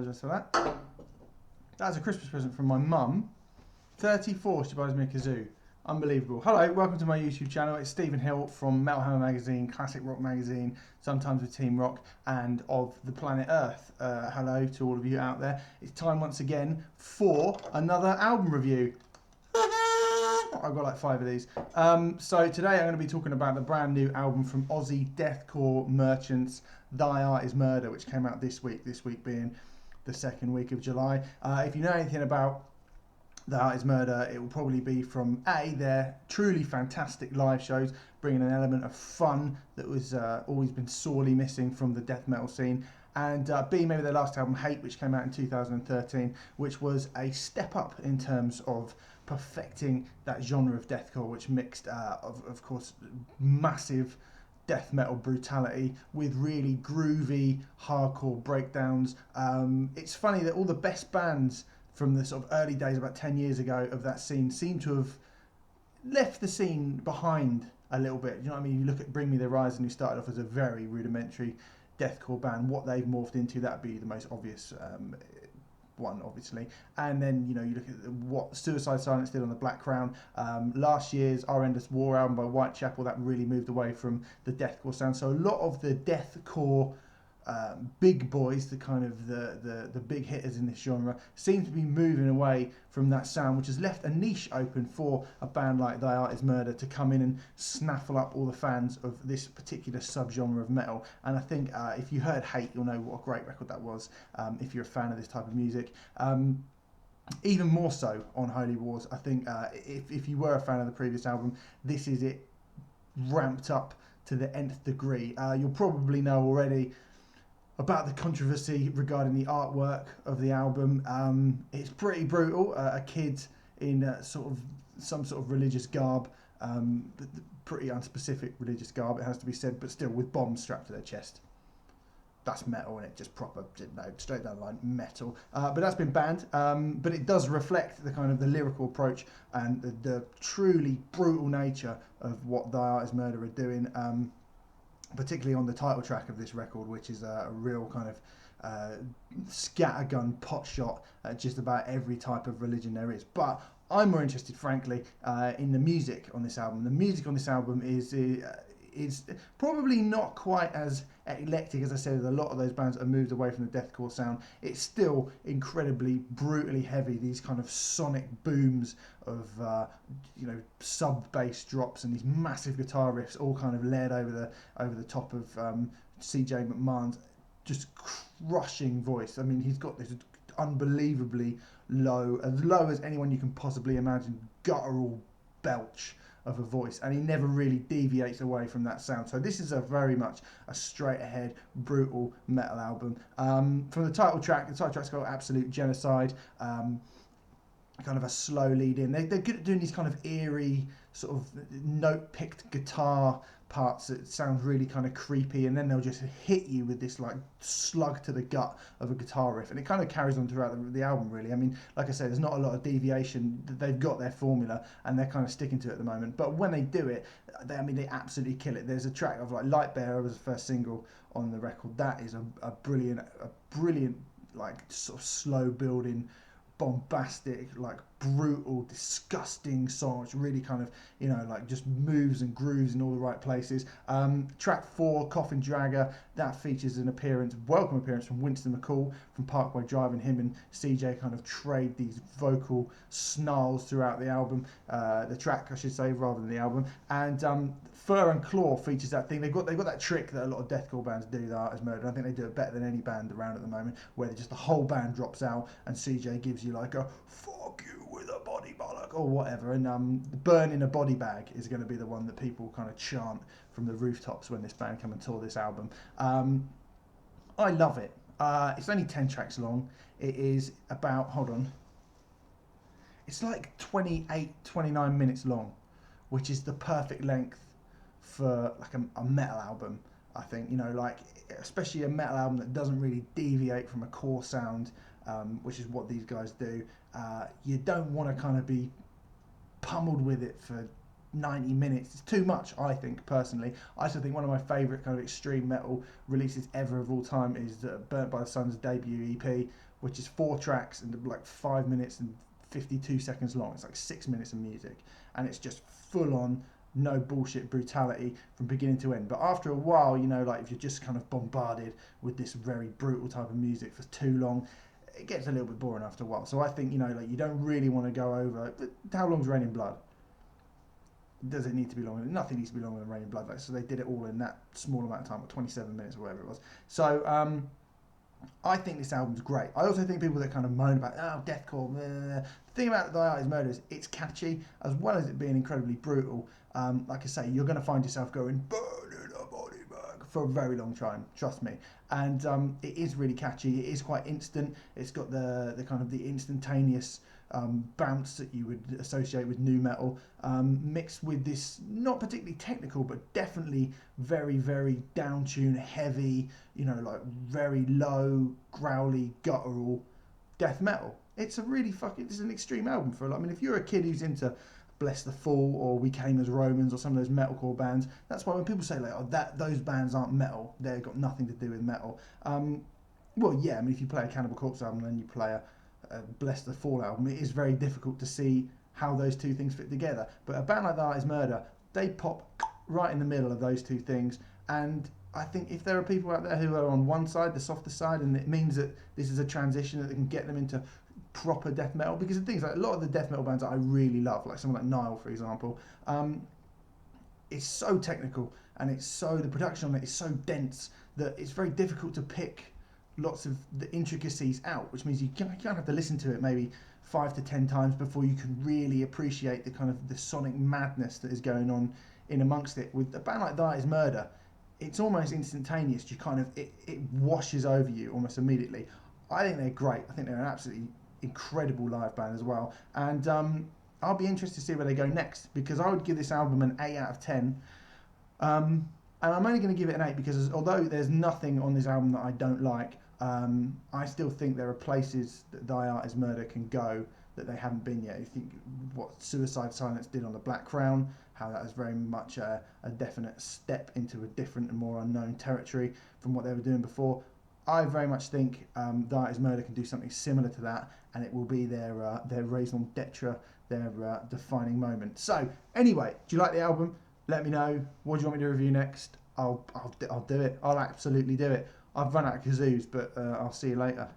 apologise for that. That's a Christmas present from my mum. 34, she buys me a kazoo. Unbelievable. Hello, welcome to my YouTube channel. It's Stephen Hill from Metal Hammer Magazine, Classic Rock Magazine, sometimes with Team Rock, and of the planet Earth. Hello to all of you out there. It's time once again for another album review. I've got like 5 of these. So today I'm going to be talking about the brand new album from Aussie deathcore merchants, Thy Art Is Murder, which came out this week being the second week of July. If you know anything about Thy Art Is Murder, it will probably be from their truly fantastic live shows, bringing an element of fun that was always been sorely missing from the death metal scene, and B, maybe their last album, Hate, which came out in 2013, which was a step up in terms of perfecting that genre of deathcore, which mixed, of course, massive death metal brutality with really groovy hardcore breakdowns. It's funny that all the best bands from the sort of early days, about 10 years ago, of that scene seem to have left the scene behind a little bit. You know what I mean? You look at Bring Me the Horizon, who started off as a very rudimentary deathcore band. What they've morphed into, that'd be the most obvious one, obviously. And then, you know, you look at what Suicide Silence did on the Black Crown. Last year's Our Endless War album by Whitechapel, that really moved away from the deathcore sound. So a lot of the deathcore big boys, the kind of the big hitters in this genre, seem to be moving away from that sound, which has left a niche open for a band like Thy Art Is Murder to come in and snaffle up all the fans of this particular subgenre of metal. And I think if you heard Hate, you'll know what a great record that was, if you're a fan of this type of music. Even more so on Holy Wars. I think if you were a fan of the previous album, this is it ramped up to the nth degree. You'll probably know already about the controversy regarding the artwork of the album. It's pretty brutal. A kid in some sort of religious garb, pretty unspecific religious garb, it has to be said, but still with bombs strapped to their chest. That's metal, and it just proper, straight down the line, metal. But that's been banned. But it does reflect the kind of the lyrical approach and the truly brutal nature of what Thy Art Is Murder are doing. Particularly on the title track of this record, which is a real kind of scattergun pot shot at just about every type of religion there is. But I'm more interested, frankly, in the music on this album. The music on this album is probably not quite as eclectic as I said. A lot of those bands that have moved away from the deathcore sound, it's still incredibly brutally heavy. These kind of sonic booms of sub bass drops and these massive guitar riffs, all kind of layered over the top of CJ McMahon's just crushing voice. I mean, he's got this unbelievably low as anyone you can possibly imagine, guttural belch of a voice, and he never really deviates away from that sound. So this is a very much a straight ahead brutal metal album. From the title track's called Absolute Genocide. Kind of a slow lead in. They're good at doing these kind of eerie sort of note picked guitar parts that sound really kind of creepy, and then they'll just hit you with this like slug to the gut of a guitar riff, and it kind of carries on throughout the album, really. I mean, like I said, there's not a lot of deviation. They've got their formula and they're kind of sticking to it at the moment, but when they do it, they absolutely kill it. There's a track of like Lightbearer was the first single on the record. That is a brilliant like sort of slow building, bombastic, like brutal, disgusting song, which really kind of, like just moves and grooves in all the right places. Track 4, Coffin Dragger, that features an welcome appearance from Winston McCall from Parkway Drive, and him and CJ kind of trade these vocal snarls throughout the album, the track I should say, rather than the album. And Fur and Claw features that thing. They've got that trick that a lot of deathcore bands do, Thy Art Is Murder. I think they do it better than any band around at the moment, where just the whole band drops out and CJ gives you like a fuck you with a body bollock or whatever. And Burn in a Body Bag is going to be the one that people kind of chant from the rooftops when this band come and tour this album. I love it. It's only 10 tracks long. It is about, it's like 29 minutes long, which is the perfect length for like a metal album, I think. Like especially a metal album that doesn't really deviate from a core sound, which is what these guys do. You don't want to kind of be pummeled with it for 90 minutes. It's too much, I think, personally. I still think one of my favourite kind of extreme metal releases ever of all time is Burnt by the Sun's debut EP, which is 4 tracks and like 5 minutes and 52 seconds long. It's like 6 minutes of music, and it's just full on, no bullshit brutality from beginning to end. But after a while, you know, like if you're just kind of bombarded with this very brutal type of music for too long, it gets a little bit boring after a while. So I think, you know, like you don't really want to go over how long's Raining Blood. Does it need to be longer? Nothing needs to be longer than Raining Blood. Like, so they did it all in that small amount of time, like 27 minutes or whatever it was. So I think this album's great. I also think people that kind of moan about, oh, deathcore, the thing about Thy Art Is Murder is it's catchy, as well as it being incredibly brutal. Like I say, you're going to find yourself going, burning a body bag for a very long time, trust me. And it is really catchy. It is quite instant. It's got the kind of the instantaneous bounce that you would associate with nu metal, mixed with this not particularly technical, but definitely very, very down-tuned, heavy, you know, like very low, growly, guttural death metal. It's a really it's an extreme album for, I mean, if you're a kid who's into Bless the Fall or We Came as Romans or some of those metalcore bands, that's why when people say like, oh, those bands aren't metal, they've got nothing to do with metal. Well, yeah, I mean, if you play a Cannibal Corpse album and you play a Bless the Fall album, it is very difficult to see how those two things fit together. But a band like Thy Art Is Murder, they pop right in the middle of those two things. And I think if there are people out there who are on one side, the softer side, and it means that this is a transition that can get them into proper death metal, because the things like a lot of the death metal bands that I really love, like someone like Nile, for example, it's so technical and the production on it is so dense that it's very difficult to pick lots of the intricacies out, which means you have to listen to it maybe 5 to 10 times before you can really appreciate the kind of the sonic madness that is going on in amongst it. With a band like Thy Art Is Murder, it's almost instantaneous. You kind of it washes over you almost immediately. I think they're great. I think they're an absolutely incredible live band as well, and I'll be interested to see where they go next, because I would give this album an 8 out of 10. And I'm only going to give it an 8 because although there's nothing on this album that I don't like, I still think there are places that Thy Art Is Murder can go that they haven't been yet. You think what Suicide Silence did on the Black Crown, how that is very much a definite step into a different and more unknown territory from what they were doing before. I very much think Thy Art Is Murder can do something similar to that, and it will be their raison d'etre, their defining moment. So anyway, do you like the album? Let me know. What do you want me to review next? I'll do it. I'll absolutely do it. I've run out of kazoos, but I'll see you later.